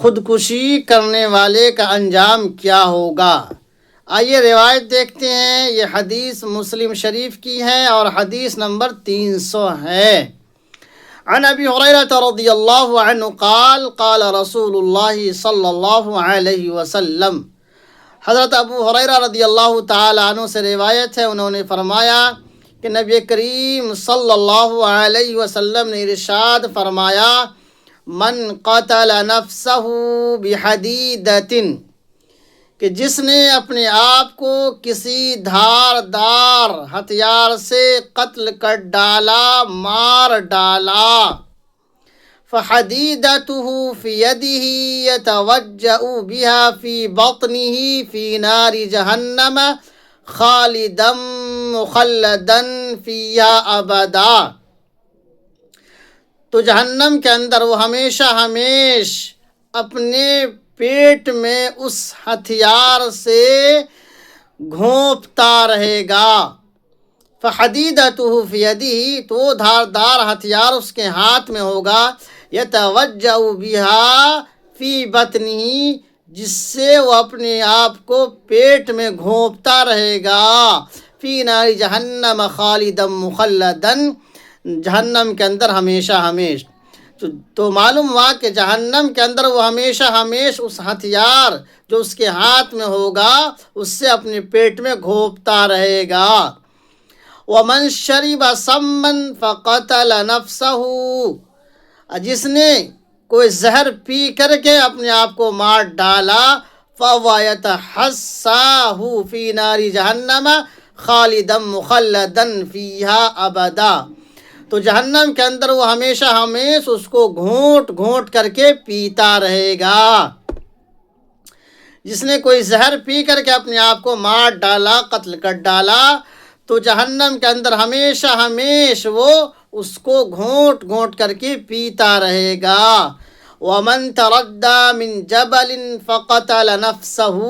خودکشی کرنے والے کا انجام کیا ہوگا۔ آئیے روایت دیکھتے ہیں۔ یہ حدیث مسلم شریف کی ہے اور حدیث نمبر 300 ہے۔ عن ابی ہریرہ رضی اللہ عنہ قال قال رسول اللہ صلی اللہ علیہ وسلم، حضرت ابو ہریرہ رضی اللہ تعالی عنہ سے روایت ہے، انہوں نے فرمایا کہ نبی کریم صلی اللہ علیہ وسلم نے ارشاد فرمایا، من قتل نفسہ بحدیدۃ، کہ جس نے اپنے آپ کو کسی دھاردار ہتھیار سے قتل کر ڈالا، مار ڈالا، فحدیدته فی یدہ یتوجأ بها فی بطنہ فی نار جہنم خالدا مخلدا فیہا ابدا، تو جہنم کے اندر وہ ہمیشہ اپنے پیٹ میں اس ہتھیار سے گھونپتا رہے گا۔ فحدیدته فی یدہ، تو دھاردار ہتھیار اس کے ہاتھ میں ہوگا، یتوجأ بها فی بطنہ، جس سے وہ اپنے آپ کو پیٹ میں گھونپتا رہے گا، فی نار جہنم خالدا مخلدا، جہنم کے اندر ہمیشہ تو معلوم ہوا کہ جہنم کے اندر وہ ہمیشہ اس ہتھیار جو اس کے ہاتھ میں ہوگا اس سے اپنے پیٹ میں گھونپتا رہے گا۔ وَمَنْ شَرِبَ سَمًّا فَقَتَلَ نَفْسَهُ، جس نے کوئی زہر پی کر کے اپنے آپ کو مار ڈالا، فَهُوَ يَتَحَسَّاهُ فِي نَارِ جَهَنَّمَ خَالِدًا مُخَلَّدًا فِيهَا أَبَدًا، تو جہنم کے اندر وہ ہمیشہ اس کو گھونٹ گھونٹ کر کے پیتا رہے گا۔ جس نے کوئی زہر پی کر کے اپنے آپ کو مار ڈالا، قتل کر ڈالا، تو جہنم کے اندر ہمیشہ وہ اس کو گھونٹ گھونٹ کر کے پیتا رہے گا۔ وَمَن تَرَدَّى مِن جَبَلٍ فَقَتَلَ نَفْسَهُ،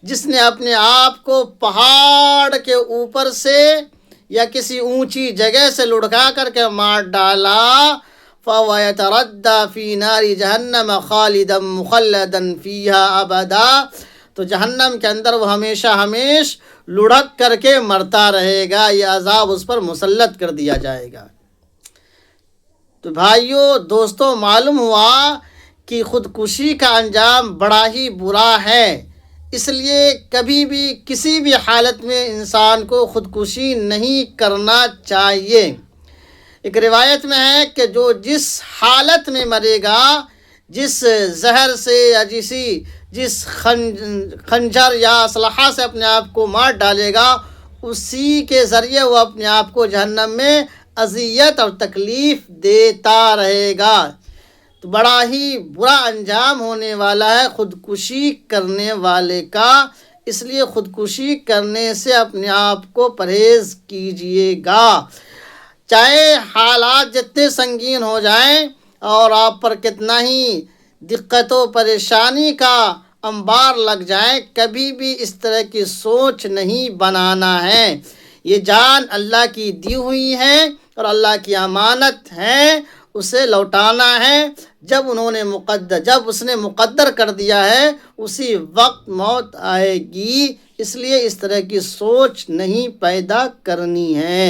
جس نے اپنے آپ کو پہاڑ کے اوپر سے یا کسی اونچی جگہ سے لڑکا کر کے مار ڈالا، فَهُوَ يَتَرَدَّى فِي نَارِ جَهَنَّمَ خَالِدًا مُخَلَّدًا فِيهَا أَبَدًا، تو جہنم کے اندر وہ ہمیشہ لڑک کر کے مرتا رہے گا، یہ عذاب اس پر مسلط کر دیا جائے گا۔ تو بھائیو دوستو، معلوم ہوا کہ خودکشی کا انجام بڑا ہی برا ہے، اس لیے کبھی بھی کسی بھی حالت میں انسان کو خودکشی نہیں کرنا چاہیے۔ ایک روایت میں ہے کہ جو جس حالت میں مرے گا، جس زہر سے یا جس خنجر یا اسلحہ سے اپنے آپ کو مار ڈالے گا، اسی کے ذریعے وہ اپنے آپ کو جہنم میں اذیت اور تکلیف دیتا رہے گا۔ تو بڑا ہی برا انجام ہونے والا ہے خودکشی کرنے والے کا، اس لیے خودکشی کرنے سے اپنے آپ کو پرہیز کیجیے گا، چاہے حالات جتنے سنگین ہو جائیں اور آپ پر کتنا ہی دقت و پریشانی کا انبار لگ جائیں، کبھی بھی اس طرح کی سوچ نہیں بنانا ہے۔ یہ جان اللہ کی دی ہوئی ہے اور اللہ کی امانت ہے، اسے لوٹانا ہے۔ جب اس نے مقدر کر دیا ہے اسی وقت موت آئے گی، اس لیے اس طرح کی سوچ نہیں پیدا کرنی ہے۔